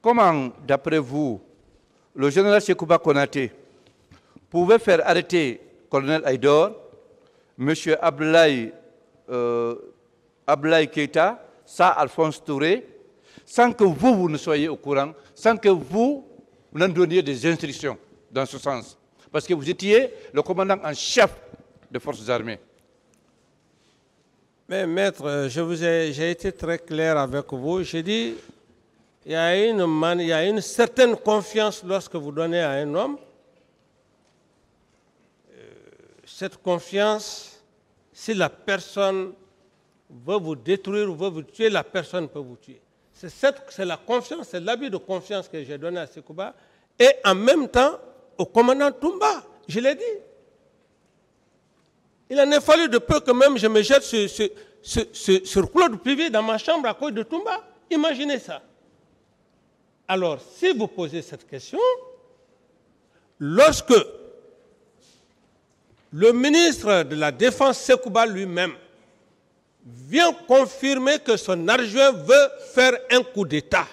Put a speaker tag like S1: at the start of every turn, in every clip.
S1: comment, d'après vous, le général Sékouba Konaté pouvait faire arrêter le colonel Aïdor, M. Ablaye Keïta, ça Alphonse Touré, sans que vous ne soyez au courant, sans que vous n'en donniez des instructions dans ce sens? Parce que vous étiez le commandant en chef des forces armées.
S2: Mais maître, j'ai été très clair avec vous. J'ai dit, il y a une certaine confiance lorsque vous donnez à un homme. Cette confiance, si la personne veut vous détruire ou veut vous tuer, la personne peut vous tuer. C'est la confiance, c'est l'habit de confiance que j'ai donné à Sékouba et en même temps au commandant Toumba. Je l'ai dit. Il en est fallu de peu que même je me jette sur Claude Privé dans ma chambre à cause de Toumba. Imaginez ça. Alors, si vous posez cette question, lorsque le ministre de la Défense Sékouba lui-même vient confirmer que son adjoint veut faire un coup d'État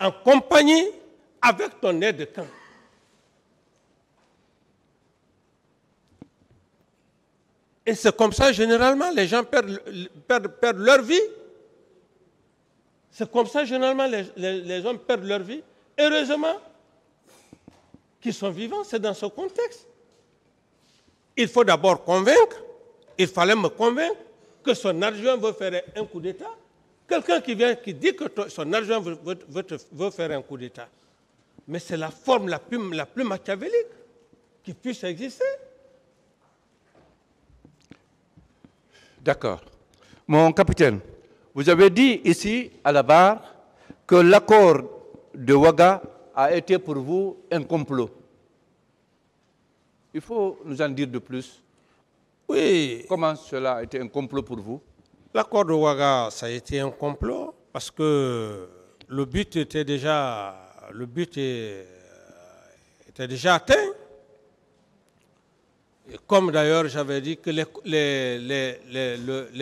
S2: en compagnie avec ton aide de camp. Et c'est comme ça, généralement, les gens perdent leur vie. C'est comme ça, généralement, les hommes perdent leur vie. Heureusement qu'ils sont vivants, c'est dans ce contexte. Il faut d'abord convaincre, il fallait me convaincre que son adjoint veut faire un coup d'État. Quelqu'un qui dit que son adjoint veut faire un coup d'État. Mais c'est la forme la plus machiavélique qui puisse exister.
S1: D'accord. Mon capitaine, vous avez dit ici à la barre que l'accord de Ouaga a été pour vous un complot. Il faut nous en dire de plus.
S2: Oui.
S1: Comment cela a été un complot pour vous?
S2: L'accord de Ouaga, ça a été un complot parce que le but était déjà atteint. Et comme d'ailleurs j'avais dit que les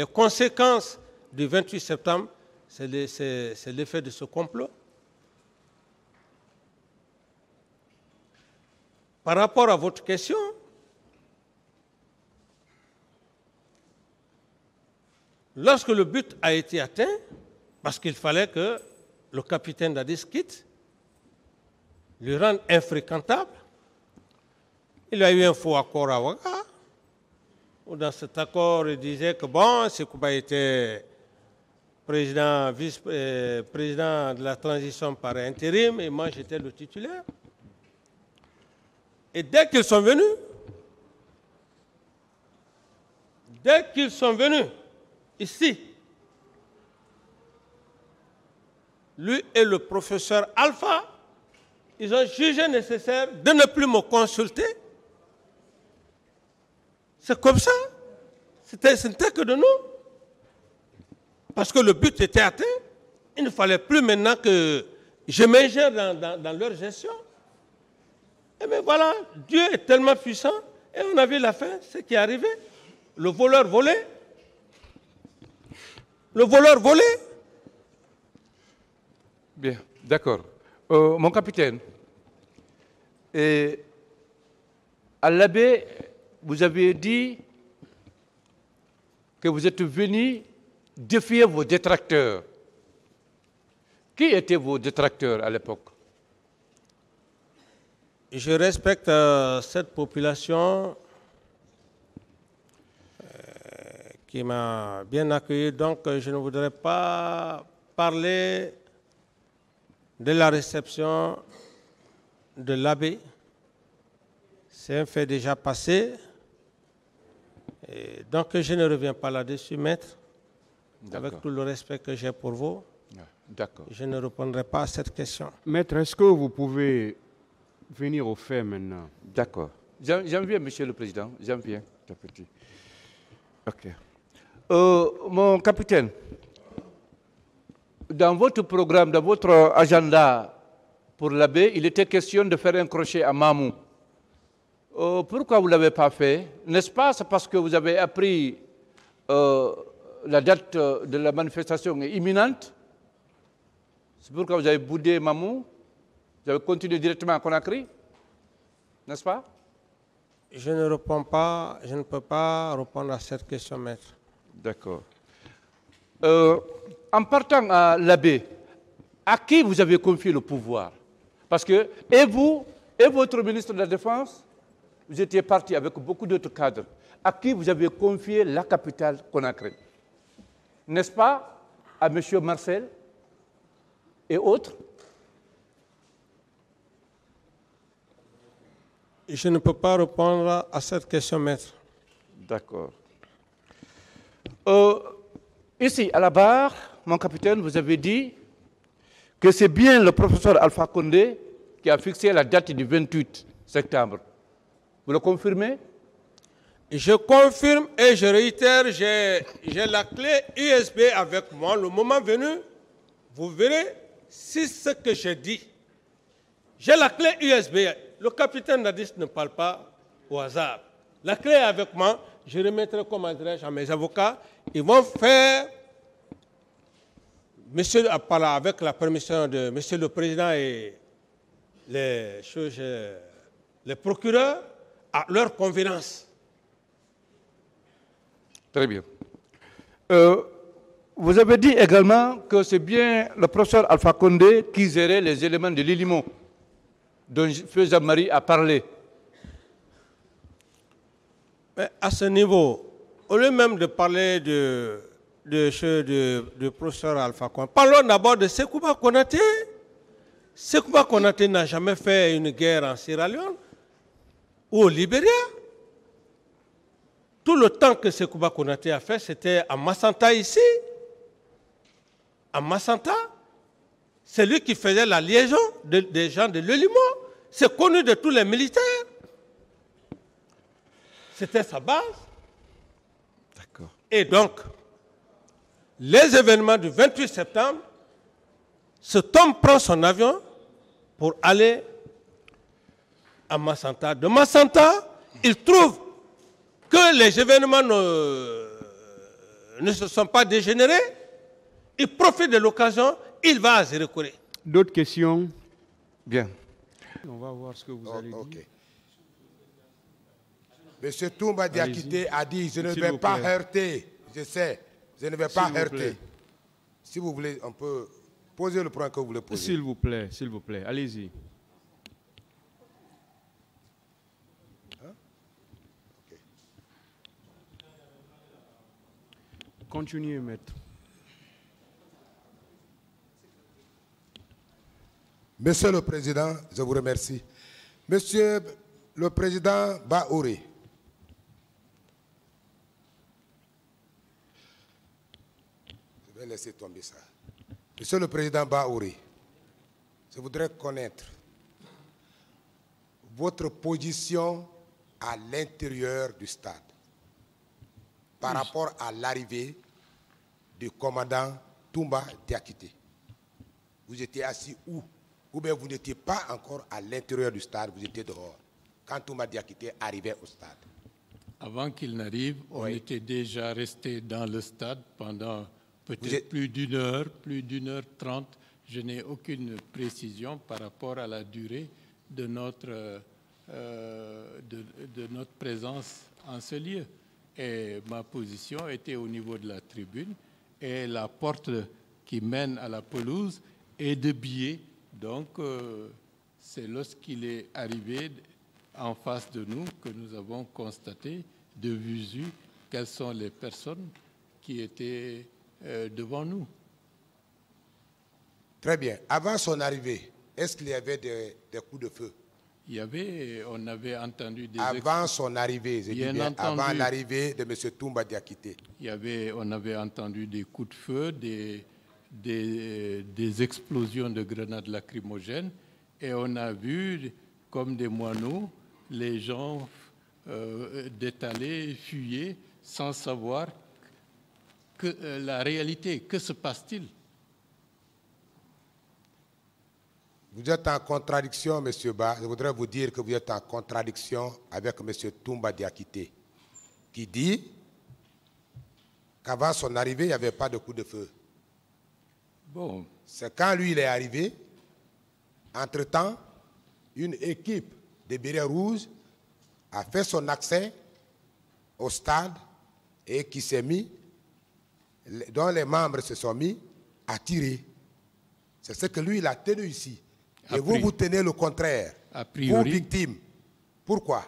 S2: conséquences du 28 septembre, c'est l'effet de ce complot. Par rapport à votre question, lorsque le but a été atteint, parce qu'il fallait que le capitaine Dadis quitte, lui rende infréquentable, il y a eu un faux accord à Ouaga, où dans cet accord, il disait que bon, Sékouba était vice-président de la transition par intérim, et moi j'étais le titulaire. Et dès qu'ils sont venus ici, lui et le professeur Alpha, ils ont jugé nécessaire de ne plus me consulter. C'est comme ça. Ce n'était que de nous. Parce que le but était atteint. Il ne fallait plus maintenant que je m'ingère dans leur gestion. Et bien voilà, Dieu est tellement puissant. Et on a vu la fin, ce qui est arrivé. Le voleur volait. Le voleur volait.
S1: Bien, d'accord. Mon capitaine, à l'abbé, vous avez dit que vous êtes venu défier vos détracteurs. Qui étaient vos détracteurs à l'époque?
S2: Je respecte cette population qui m'a bien accueilli, donc je ne voudrais pas parler de la réception de l'abbé. C'est un fait déjà passé. Et donc je ne reviens pas là-dessus, maître. Avec tout le respect que j'ai pour vous, je ne répondrai pas à cette question.
S3: Maître, est-ce que vous pouvez venir au fait maintenant?
S1: D'accord. J'en viens, Monsieur le Président. J'en viens, petit. OK. Mon capitaine, dans votre programme, dans votre agenda pour l'abbé, il était question de faire un crochet à Mamou. Pourquoi vous ne l'avez pas fait? N'est-ce pas? C'est parce que vous avez appris la date de la manifestation est imminente? C'est pourquoi vous avez boudé Mamou, vous avez continué directement à Conakry, n'est-ce pas?
S2: Je ne réponds pas, je ne peux pas répondre à cette question, maître.
S1: D'accord. En partant à l'abbé, à qui vous avez confié le pouvoir? Parce que, et vous, et votre ministre de la Défense, vous étiez parti avec beaucoup d'autres cadres. À qui vous avez confié la capitale Conakry? N'est-ce pas à M. Marcel et autres?
S2: Je ne peux pas répondre à cette question, maître.
S1: D'accord. Ici, à la barre, mon capitaine, vous avez dit que c'est bien le professeur Alpha Condé qui a fixé la date du 28 septembre. Vous le confirmez?
S2: Je confirme et je réitère, j'ai la clé USB avec moi. Le moment venu, vous verrez si ce que je dis. J'ai la clé USB. Le capitaine Nadis ne parle pas au hasard. La clé est avec moi. Je remettrai comme adresse à mes avocats. Ils vont faire, monsieur, avec la permission de monsieur le président et les procureurs, à leur convenance.
S1: Très bien. Vous avez dit également que c'est bien le professeur Alpha Condé qui gérait les éléments de l'ILIMO, dont Feu Jean-Marie a parlé.
S2: Mais à ce niveau, au lieu même de parler de professeur Alpha Condé, parlons d'abord de Sekouba Konaté. Sekouba Konaté n'a jamais fait une guerre en Sierra Leone ou au Libéria. Tout le temps que Sekouba Konaté a fait, c'était à Massanta ici. À Massanta, c'est lui qui faisait la liaison des gens de l'Elimo. C'est connu de tous les militaires. C'était sa base.
S1: D'accord.
S2: Et donc, les événements du 28 septembre, cet homme prend son avion pour aller à Massanta. De Massanta, il trouve que les événements ne se sont pas dégénérés. Il profite de l'occasion, il va à Zérekouré.
S3: D'autres questions?
S1: Bien.
S3: On va voir ce que vous allez dire.
S4: Monsieur Toumba Diakité a dit, je ne vais pas heurter. Je sais, je ne vais pas heurter. Si vous voulez, on peut poser le point que vous voulez poser.
S3: S'il vous plaît, allez-y.
S4: Hein? Okay.
S3: Continuez, maître.
S4: Monsieur le Président, je vous remercie. Monsieur le Président Baouri, je vais laisser tomber ça. Monsieur le Président Baouri, je voudrais connaître votre position à l'intérieur du stade par rapport à l'arrivée du commandant Toumba Diakité. Vous étiez assis où? Ou bien vous n'étiez pas encore à l'intérieur du stade, vous étiez dehors, quand Toumba Diakité arrivait au stade.
S5: Avant qu'il n'arrive, on était déjà resté dans le stade pendant peut-être plus d'une heure 30. Je n'ai aucune précision par rapport à la durée de notre présence en ce lieu. Et ma position était au niveau de la tribune et la porte qui mène à la pelouse est de biais. Donc, c'est lorsqu'il est arrivé en face de nous que nous avons constaté de visu quelles sont les personnes qui étaient devant nous.
S4: Très bien. Avant son arrivée, est-ce qu'il y avait des coups de feu?
S5: On avait entendu des...
S4: Avant son arrivée, je dis bien, avant l'arrivée de M. Toumba Diakité.
S5: On avait entendu des coups de feu, des explosions de grenades lacrymogènes et on a vu, comme des moineaux, les gens détaler, fuyer sans savoir la réalité. Que se passe-t-il?
S4: Vous êtes en contradiction, M. Ba. Je voudrais vous dire que vous êtes en contradiction avec M. Toumba Diakité, qui dit qu'avant son arrivée, il n'y avait pas de coup de feu.
S5: Bon,
S4: C'est quand lui, il est arrivé, entre-temps, une équipe des Bérets Rouges a fait son accès au stade et qui s'est mis, dont les membres se sont mis à tirer. C'est ce que lui, il a tenu ici. Et vous, vous tenez le contraire.
S5: A priori,
S4: vous, victime. Pourquoi?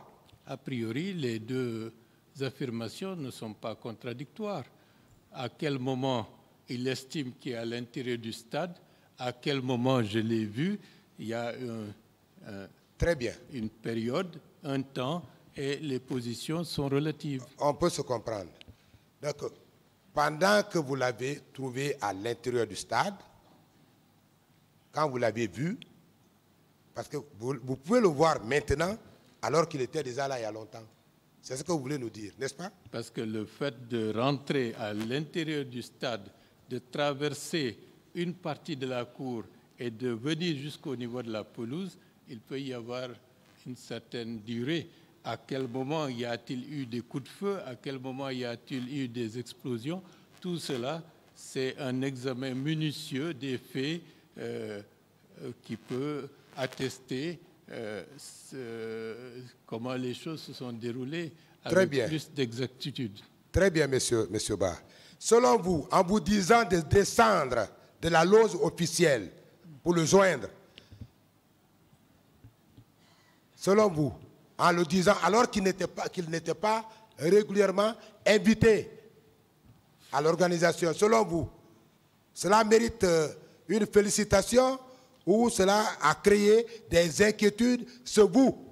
S5: A priori, les deux affirmations ne sont pas contradictoires. À quel moment il estime qu'il est à l'intérieur du stade? À quel moment je l'ai vu? Il y a
S4: Très bien.
S5: une période, un temps, et les positions sont relatives.
S4: On peut se comprendre. Donc, pendant que vous l'avez trouvé à l'intérieur du stade, quand vous l'avez vu, parce que vous pouvez le voir maintenant, alors qu'il était déjà là il y a longtemps. C'est ce que vous voulez nous dire, n'est-ce pas?
S5: Parce que le fait de rentrer à l'intérieur du stade, de traverser une partie de la cour et de venir jusqu'au niveau de la pelouse, il peut y avoir une certaine durée. À quel moment y a-t-il eu des coups de feu? À quel moment y a-t-il eu des explosions? Tout cela, c'est un examen minutieux des faits qui peut attester comment les choses se sont déroulées avec plus d'exactitude.
S4: Très bien, monsieur Ba. Selon vous, en vous disant de descendre de la loge officielle pour le joindre, selon vous, en le disant alors qu'il n'était pas régulièrement invité à l'organisation, selon vous, cela mérite une félicitation ou cela a créé des inquiétudes chez vous?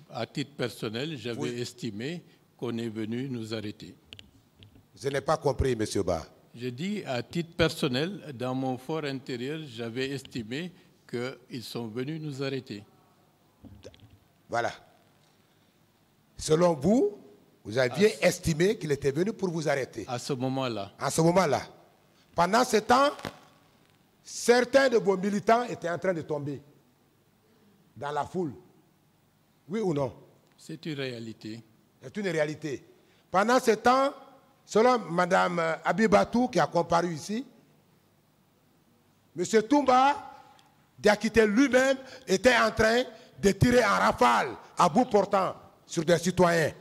S5: À titre personnel, j'avais estimé qu'on est venu nous arrêter.
S4: Je n'ai pas compris, monsieur Ba.
S5: Je dis à titre personnel, dans mon fort intérieur, j'avais estimé qu'ils sont venus nous arrêter.
S4: Voilà. Selon vous, vous aviez estimé qu'il était venu pour vous arrêter.
S5: À ce moment-là.
S4: À ce moment-là. Pendant ce temps, certains de vos militants étaient en train de tomber dans la foule. Oui ou non?
S5: C'est une réalité.
S4: C'est une réalité. Pendant ce temps, selon Mme Abibatou qui a comparu ici, M. Toumba Diakité lui-même était en train de tirer en rafale à bout portant sur des citoyens.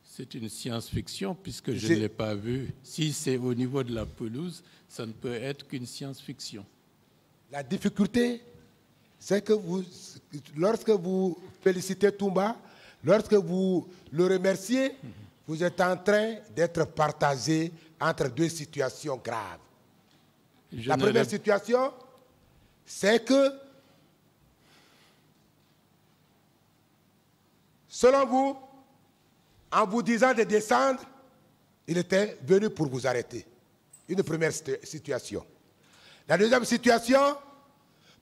S5: C'est une science-fiction puisque je ne l'ai pas vu. Si c'est au niveau de la pelouse, ça ne peut être qu'une science-fiction.
S4: La difficulté, c'est que lorsque vous félicitez Toumba, lorsque vous le remerciez, vous êtes en train d'être partagé entre deux situations graves. La première situation, c'est que, selon vous, en vous disant de descendre, il était venu pour vous arrêter. Une première situation. La deuxième situation,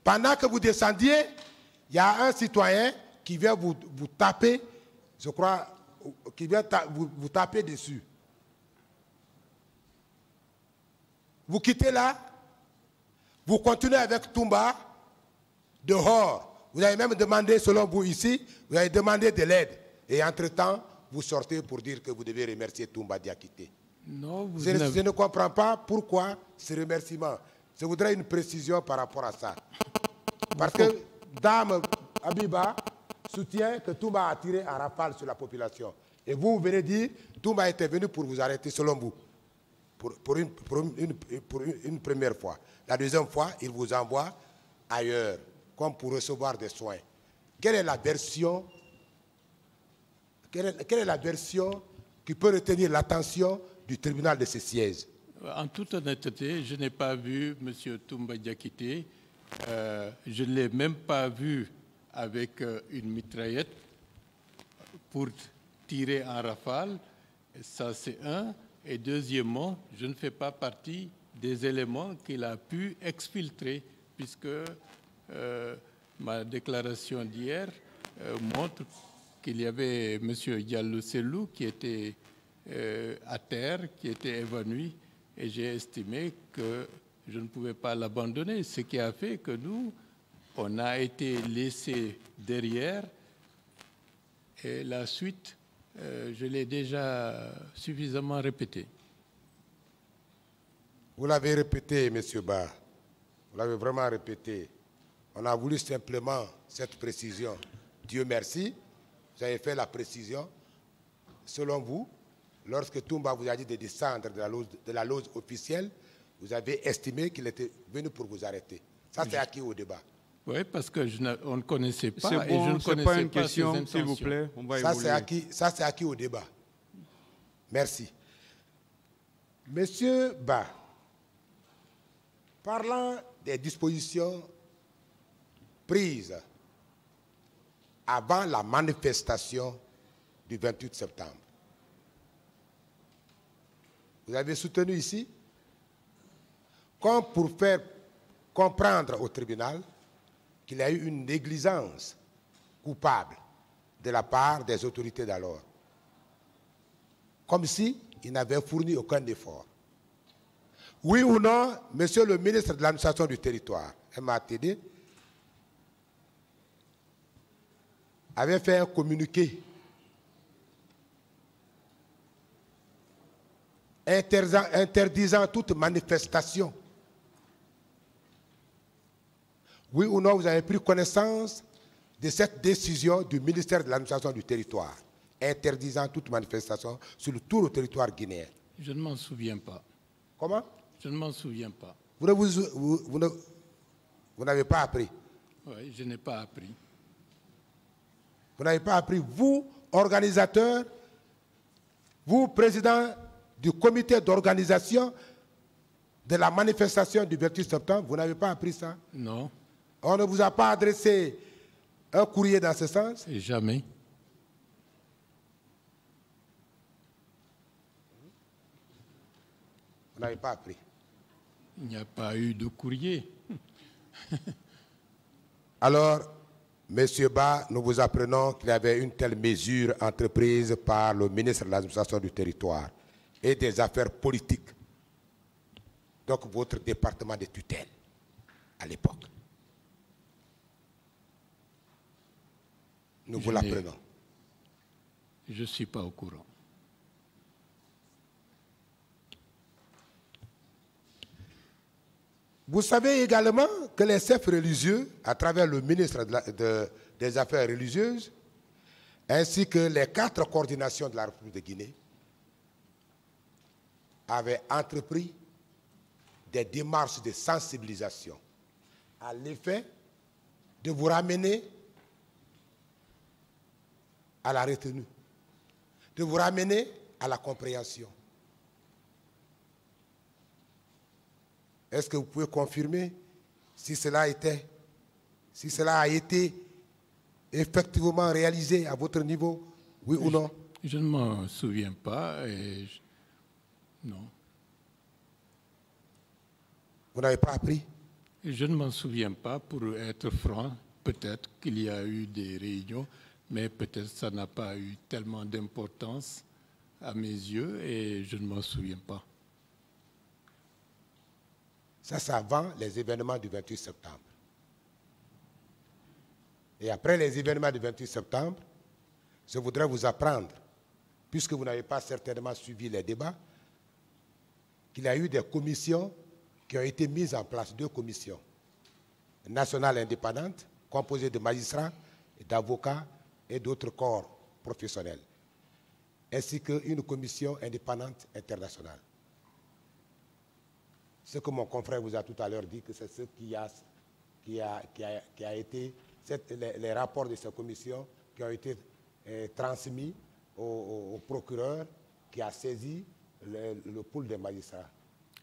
S4: pendant que vous descendiez, il y a un citoyen qui vient vous taper, je crois, qui vient vous taper dessus. Vous quittez là, vous continuez avec Toumba dehors. Vous avez même demandé, selon vous ici, vous avez demandé de l'aide. Et entre-temps, vous sortez pour dire que vous devez remercier Toumba Diakité.
S5: Non,
S4: je ne comprends pas pourquoi ce remerciement. Je voudrais une précision par rapport à ça. Parce que Dame Abiba soutient que Toumba a tiré en rafale sur la population. Et vous venez dire que Toumba était venu pour vous arrêter, selon vous, pour une première fois. La deuxième fois, il vous envoie ailleurs, comme pour recevoir des soins. Quelle est la version qui peut retenir l'attention du tribunal de ce siège?
S5: En toute honnêteté, je n'ai pas vu M. Toumba Diakité. Je ne l'ai même pas vu avec une mitraillette pour tirer en rafale. Ça, c'est un. Et deuxièmement, je ne fais pas partie des éléments qu'il a pu exfiltrer, puisque ma déclaration d'hier montre qu'il y avait M. Diallo Sellou qui était à terre, qui était évanoui, et j'ai estimé que je ne pouvais pas l'abandonner, ce qui a fait que nous, on a été laissés derrière, et la suite, je l'ai déjà suffisamment répété.
S4: Vous l'avez répété, M. Ba. Vous l'avez vraiment répété. On a voulu simplement cette précision. Dieu merci, vous avez fait la précision. Selon vous, lorsque Toumba vous a dit de descendre de la loge officielle, vous avez estimé qu'il était venu pour vous arrêter. Ça, c'est acquis au débat.
S5: Oui, parce qu'on ne connaissait pas
S3: C'est
S5: et je
S3: bon,
S5: ne
S3: c'est
S5: connaissais
S3: pas une
S5: pas
S3: question,
S5: ses
S3: s'il vous
S5: intentions.
S3: plaît. On va
S4: Ça,
S3: évoluer.
S4: c'est acquis au débat. Merci. Monsieur Ba, parlant des dispositions prises avant la manifestation du 28 septembre, vous avez soutenu ici, comme pour faire comprendre au tribunal qu'il y a eu une négligence coupable de la part des autorités d'alors, comme si ils n'avaient fourni aucun effort. Oui ou non, monsieur le ministre de l'administration du territoire, MATD, avait fait un communiqué interdisant toute manifestation. Oui ou non, vous avez pris connaissance de cette décision du ministère de l'administration du territoire, interdisant toute manifestation sur tout le territoire guinéen?
S5: Je ne m'en souviens pas.
S4: Comment?
S5: Je ne m'en souviens pas.
S4: Vous n'avez pas appris?
S5: Oui, je n'ai pas appris.
S4: Vous n'avez pas appris, vous, organisateur, vous, président du comité d'organisation de la manifestation du 28 septembre, vous n'avez pas appris ça?
S5: Non.
S4: On ne vous a pas adressé un courrier dans ce sens?
S5: Et jamais.
S4: Vous n'avez pas appris.
S5: Il n'y a pas eu de courrier.
S4: Alors, M. Ba, nous vous apprenons qu'il y avait une telle mesure entreprise par le ministre de l'administration du territoire et des affaires politiques, donc votre département de tutelle à l'époque. Nous vous l'apprenons.
S5: Je ne suis pas au courant.
S4: Vous savez également que les chefs religieux, à travers le ministre des Affaires religieuses, ainsi que les 4 coordinations de la République de Guinée, avaient entrepris des démarches de sensibilisation à l'effet de vous ramener à la retenue, de vous ramener à la compréhension. Est-ce que vous pouvez confirmer si cela a été effectivement réalisé à votre niveau, oui ou non?
S5: Je ne m'en souviens pas et non.
S4: Vous n'avez pas appris?
S5: Je ne m'en souviens pas, pour être franc. Peut-être qu'il y a eu des réunions, mais peut-être ça n'a pas eu tellement d'importance à mes yeux et je ne m'en souviens pas.
S4: Ça, c'est avant les événements du 28 septembre. Et après les événements du 28 septembre, je voudrais vous apprendre, puisque vous n'avez pas certainement suivi les débats, qu'il y a eu des commissions qui ont été mises en place, 2 commissions nationales indépendantes, composées de magistrats, d'avocats et d'autres corps professionnels, ainsi qu'une commission indépendante internationale. Ce que mon confrère vous a tout à l'heure dit, que c'est ce qui a été, les rapports de cette commission qui ont été transmis au procureur qui a saisi le pool des magistrats.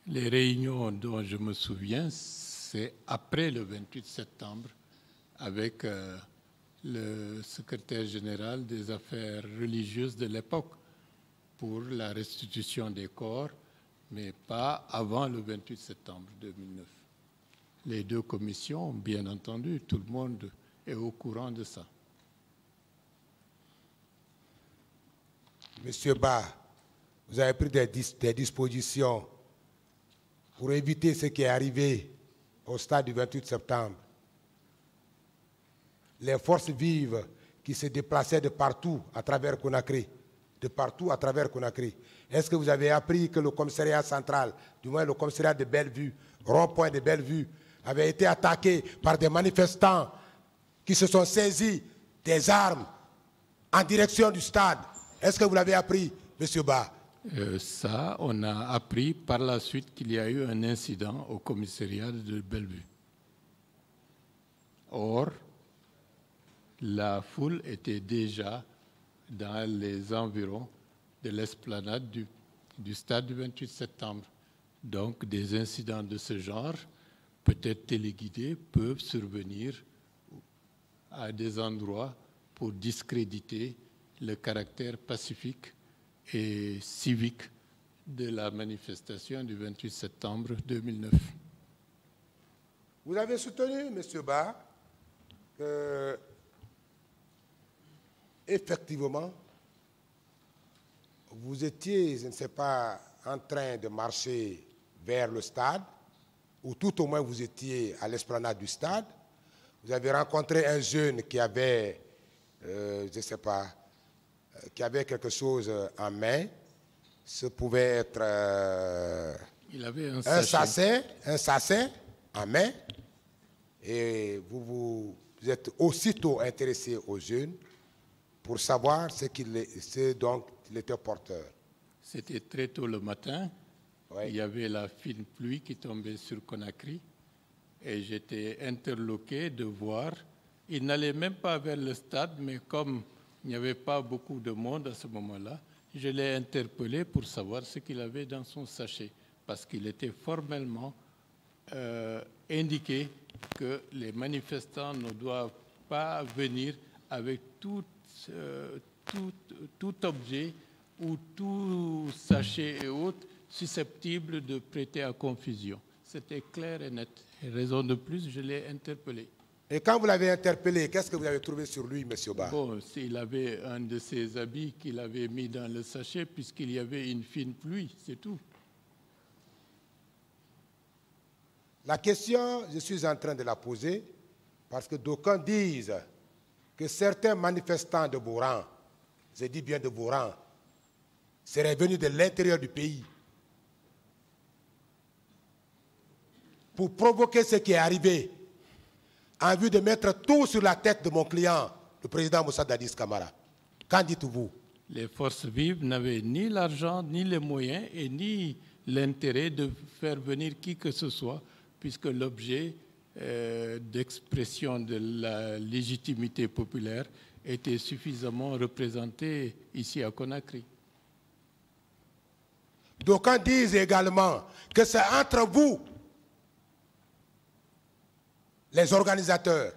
S5: Les réunions dont je me souviens, c'est après le 28 septembre, avec le secrétaire général des affaires religieuses de l'époque pour la restitution des corps, mais pas avant le 28 septembre 2009. Les 2 commissions, bien entendu, tout le monde est au courant de ça.
S4: Monsieur Ba, vous avez pris des dispositions pour éviter ce qui est arrivé au stade du 28 septembre. Les forces vives qui se déplaçaient de partout à travers Conakry, de partout à travers Conakry. Est-ce que vous avez appris que le commissariat central, du moins le commissariat de Bellevue, rond-point de Bellevue, avait été attaqué par des manifestants qui se sont saisis des armes en direction du stade? Est-ce que vous l'avez appris, M. Ba?
S5: Ça, on a appris par la suite qu'il y a eu un incident au commissariat de Bellevue. Or, la foule était déjà dans les environs de l'esplanade du stade du 28 septembre. Donc, des incidents de ce genre, peut-être téléguidés, peuvent survenir à des endroits pour discréditer le caractère pacifique et civique de la manifestation du 28 septembre 2009.
S4: Vous avez soutenu, M. Ba, que, effectivement, vous étiez, je ne sais pas, en train de marcher vers le stade, ou tout au moins vous étiez à l'esplanade du stade. Vous avez rencontré un jeune qui avait, je ne sais pas, qui avait quelque chose en main. Ce pouvait être
S5: Il avait
S4: un sachet en main. Et vous êtes aussitôt intéressé aux jeunes pour savoir ce dont il était porteur.
S5: C'était très tôt le matin.
S4: Oui.
S5: Il y avait la fine pluie qui tombait sur Conakry. Et j'étais interloqué de voir. Il n'allait même pas vers le stade, mais comme il n'y avait pas beaucoup de monde à ce moment-là, je l'ai interpellé pour savoir ce qu'il avait dans son sachet, parce qu'il était formellement indiqué que les manifestants ne doivent pas venir avec tout objet ou tout sachet et autres susceptibles de prêter à confusion. C'était clair et net. Et raison de plus, je l'ai interpellé.
S4: Et quand vous l'avez interpellé, qu'est-ce que vous avez trouvé sur lui, M. Ba?
S5: Bon, il avait un de ses habits qu'il avait mis dans le sachet puisqu'il y avait une fine pluie, c'est tout.
S4: La question, je suis en train de la poser parce que d'aucuns disent que certains manifestants de Boran, je dis bien de Boran, seraient venus de l'intérieur du pays pour provoquer ce qui est arrivé en vue de mettre tout sur la tête de mon client, le président Moussa Dadis Camara. Qu'en dites-vous?
S5: Les forces vives n'avaient ni l'argent, ni les moyens et ni l'intérêt de faire venir qui que ce soit, puisque l'objet d'expression de la légitimité populaire était suffisamment représenté ici à Conakry.
S4: D'aucuns disent également que c'est entre vous, les organisateurs,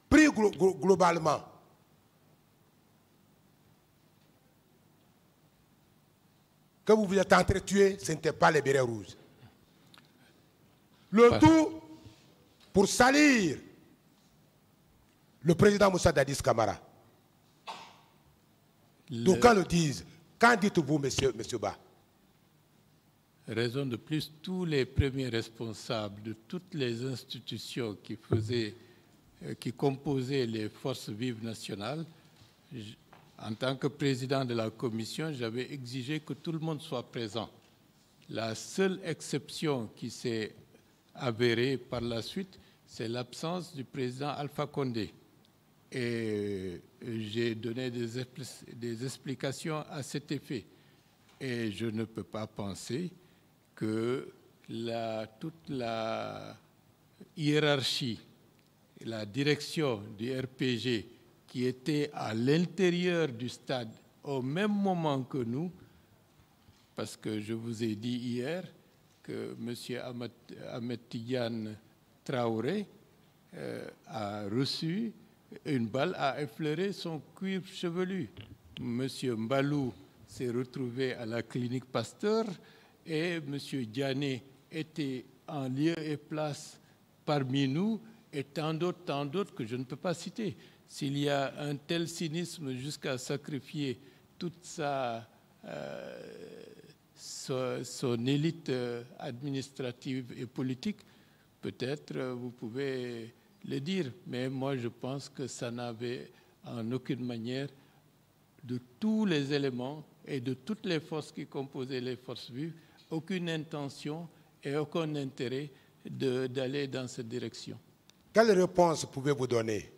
S4: pris globalement, que vous vous êtes entretués, ce n'était pas les bérets rouges. Le tout pour salir le président Moussa Dadis Camara. D'aucuns le disent. Qu'en dites-vous, monsieur Ba?
S5: Raison de plus, tous les premiers responsables de toutes les institutions qui composaient les forces vives nationales, en tant que président de la commission, j'avais exigé que tout le monde soit présent. La seule exception qui s'est avérée par la suite, c'est l'absence du président Alpha Condé. Et j'ai donné des explications à cet effet. Et je ne peux pas penser que toute la hiérarchie, la direction du RPG qui était à l'intérieur du stade au même moment que nous, parce que je vous ai dit hier que M. Ahmed Tidiane Traoré a reçu une balle, a effleuré son cuir chevelu. M. Mbalou s'est retrouvé à la clinique Pasteur et M. Diané était en lieu et place parmi nous et tant d'autres que je ne peux pas citer. S'il y a un tel cynisme jusqu'à sacrifier toute son élite administrative et politique, peut-être vous pouvez le dire, mais moi je pense que ça n'avait en aucune manière de tous les éléments et de toutes les forces qui composaient les forces vives, aucune intention et aucun intérêt d'aller dans cette direction.
S4: Quelle réponse pouvez-vous donner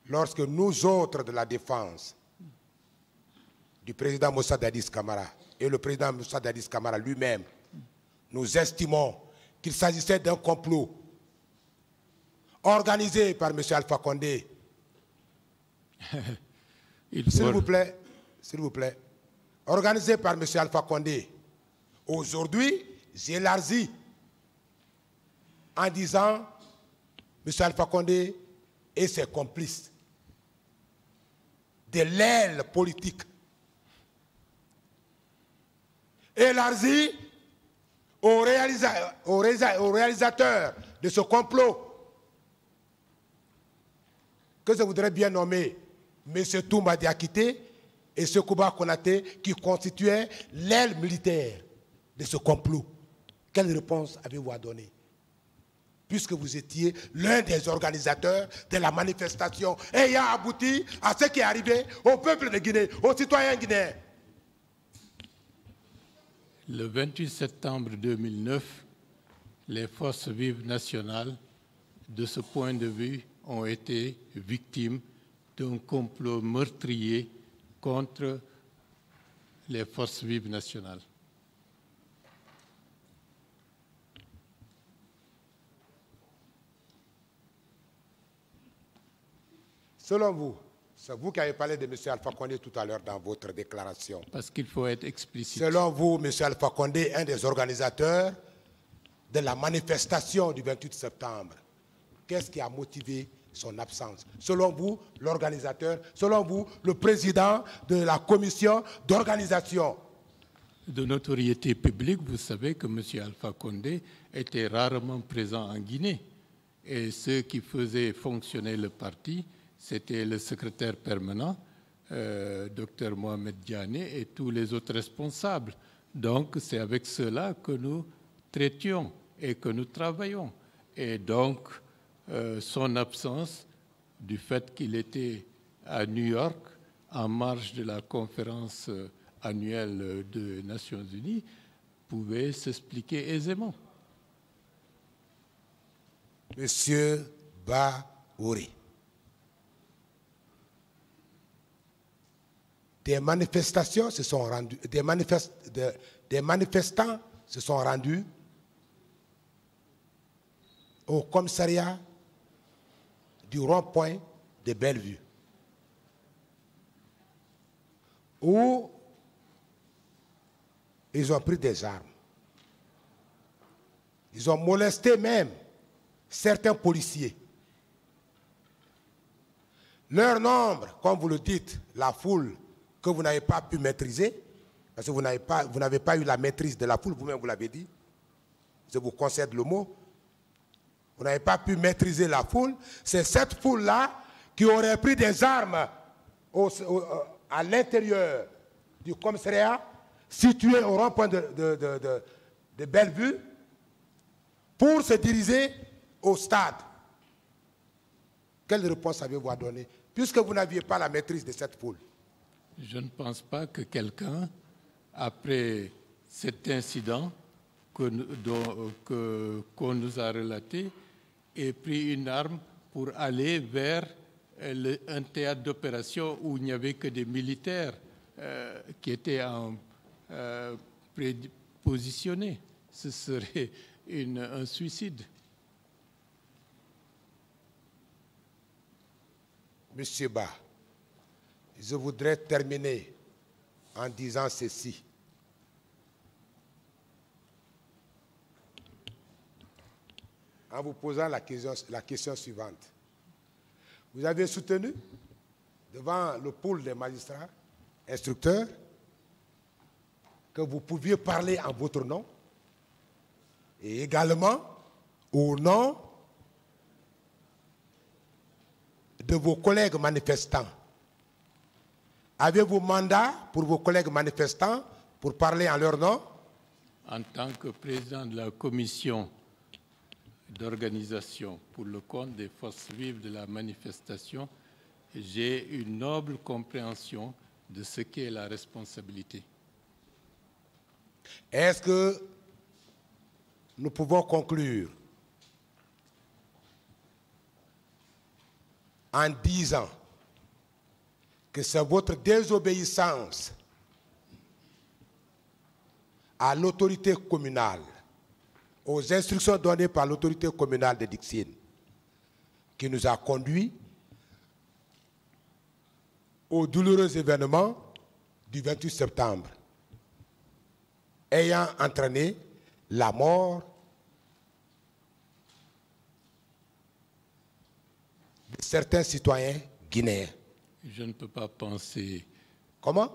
S4: lorsque nous autres de la défense du président Moussa Dadis Camara et le président Moussa Dadis Camara lui-même, nous estimons qu'il s'agissait d'un complot organisé par M. Alpha Condé? S'il vous plaît, organisé par M. Alpha Condé. Aujourd'hui, j'élargis en disant M. Alpha Condé et ses complices de l'aile politique. Élargi aux réalisateurs de ce complot que je voudrais bien nommer M. Toumba Diakité et Sekouba Konaté, qui constituaient l'aile militaire de ce complot. Quelle réponse avez-vous à donner? Puisque vous étiez l'un des organisateurs de la manifestation ayant abouti à ce qui est arrivé au peuple de Guinée, aux citoyens guinéens.
S5: Le 28 septembre 2009, les forces vives nationales, de ce point de vue, ont été victimes d'un complot meurtrier contre les forces vives nationales.
S4: Selon vous, c'est vous qui avez parlé de M. Alpha Condé tout à l'heure dans votre déclaration.
S5: Parce qu'il faut être explicite.
S4: Selon vous, M. Alpha Condé, un des organisateurs de la manifestation du 28 septembre, qu'est-ce qui a motivé son absence? Selon vous, l'organisateur, selon vous, le président de la commission d'organisation.
S5: De notoriété publique, vous savez que M. Alpha Condé était rarement présent en Guinée. Et ceux qui faisaient fonctionner le parti, c'était le secrétaire permanent, Dr Mohamed Diané, et tous les autres responsables. Donc, c'est avec cela que nous traitions et que nous travaillons. Et donc, son absence, du fait qu'il était à New York, en marge de la conférence annuelle des Nations Unies, pouvait s'expliquer aisément.
S4: Monsieur Baouri, des manifestants se sont rendus au commissariat du rond-point de Bellevue, où ils ont pris des armes. Ils ont molesté même certains policiers. Leur nombre, comme vous le dites, la foule que vous n'avez pas pu maîtriser, parce que vous n'avez pas eu la maîtrise de la foule, vous-même vous l'avez dit, je vous concède le mot, vous n'avez pas pu maîtriser la foule, c'est cette foule-là qui aurait pris des armes à l'intérieur du commissariat situé au rond-point de Bellevue pour se diriger au stade. Quelle réponse avez-vous à donner, puisque vous n'aviez pas la maîtrise de cette foule?
S5: Je ne pense pas que quelqu'un, après cet incident qu'on nous a relaté, ait pris une arme pour aller vers un théâtre d'opération où il n'y avait que des militaires qui étaient positionnés. Ce serait un suicide.
S4: Monsieur Ba, je voudrais terminer en disant ceci. En vous posant la question suivante. Vous avez soutenu devant le pool des magistrats instructeurs que vous pouviez parler en votre nom et également au nom de vos collègues manifestants. Avez-vous mandat pour vos collègues manifestants pour parler en leur nom?
S5: En tant que président de la commission d'organisation pour le compte des forces vives de la manifestation, j'ai une noble compréhension de ce qu'est la responsabilité.
S4: Est-ce que nous pouvons conclure en disant que c'est votre désobéissance à l'autorité communale, aux instructions données par l'autorité communale de Dixine, qui nous a conduits au douloureux événement du 28 septembre, ayant entraîné la mort de certains citoyens guinéens?
S5: Je ne peux pas penser...
S4: Comment?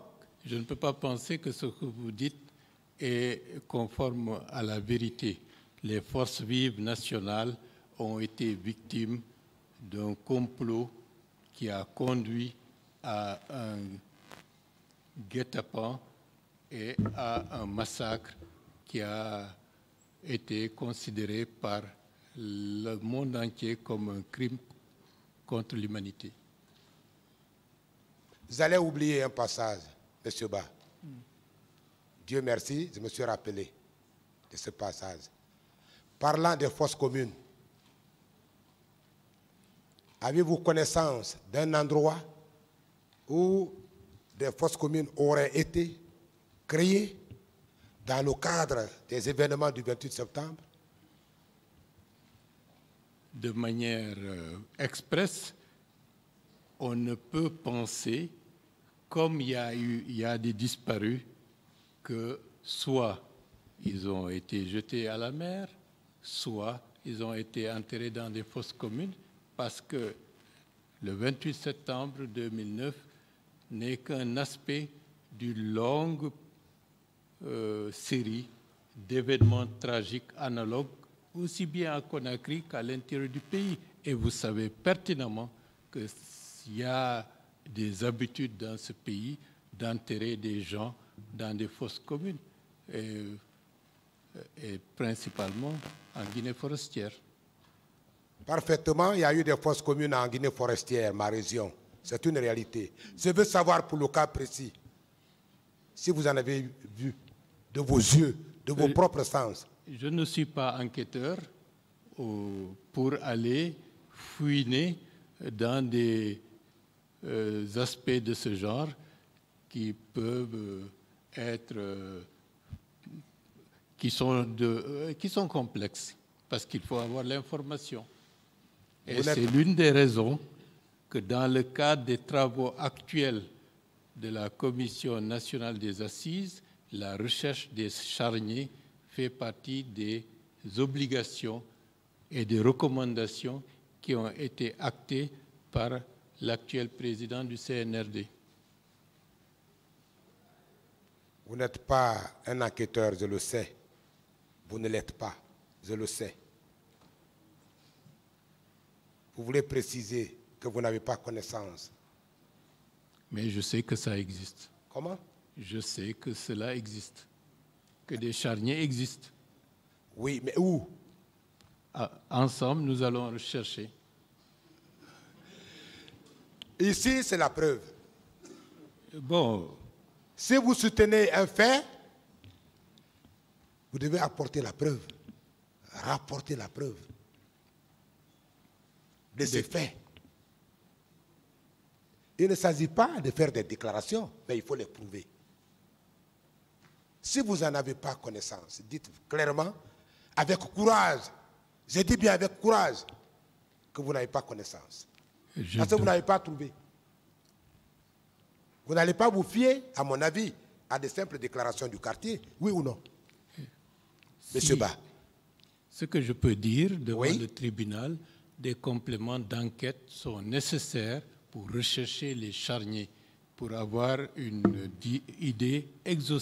S5: Je ne peux pas penser que ce que vous dites est conforme à la vérité. Les forces vives nationales ont été victimes d'un complot qui a conduit à un guet-apens et à un massacre qui a été considéré par le monde entier comme un crime contre l'humanité.
S4: Vous allez oublier un passage, M. Ba. Dieu merci, je me suis rappelé de ce passage. Parlant des fosses communes, avez-vous connaissance d'un endroit où des fosses communes auraient été créées dans le cadre des événements du 28 septembre?
S5: De manière expresse, on ne peut penser, comme il y a des disparus, que soit ils ont été jetés à la mer, soit ils ont été enterrés dans des fosses communes, parce que le 28 septembre 2009 n'est qu'un aspect d'une longue série d'événements tragiques analogues, aussi bien à Conakry qu'à l'intérieur du pays. Et vous savez pertinemment qu'il y a des habitudes dans ce pays d'enterrer des gens dans des fosses communes, et principalement en Guinée forestière.
S4: Parfaitement, il y a eu des fosses communes en Guinée forestière, ma région. C'est une réalité. Je veux savoir pour le cas précis, si vous en avez vu de vos yeux, de vos propres sens.
S5: Je ne suis pas enquêteur pour aller fouiner dans des aspects de ce genre qui peuvent être, qui sont complexes, parce qu'il faut avoir l'information. Et c'est l'une des raisons que dans le cadre des travaux actuels de la Commission nationale des assises, la recherche des charniers fait partie des obligations et des recommandations qui ont été actées par l'actuel président du CNRD.
S4: Vous n'êtes pas un enquêteur, je le sais. Vous ne l'êtes pas, je le sais. Vous voulez préciser que vous n'avez pas connaissance.
S5: Mais je sais que ça existe.
S4: Comment?
S5: Je sais que cela existe, que des charniers existent.
S4: Oui, mais où?
S5: Ensemble, nous allons rechercher.
S4: Ici, c'est la preuve.
S5: Bon.
S4: Si vous soutenez un fait, vous devez apporter la preuve, rapporter la preuve de ces faits. Il ne s'agit pas de faire des déclarations, mais il faut les prouver. Si vous n'en avez pas connaissance, dites clairement, avec courage, je dis bien avec courage, que vous n'avez pas connaissance. Parce que vous n'avez pas trouvé. Vous n'allez pas vous fier, à mon avis, à des simples déclarations du quartier, oui ou non? Monsieur Ba.
S5: Ce que je peux dire devant le tribunal, des compléments d'enquête sont nécessaires pour rechercher les charniers, pour avoir une idée exhaustive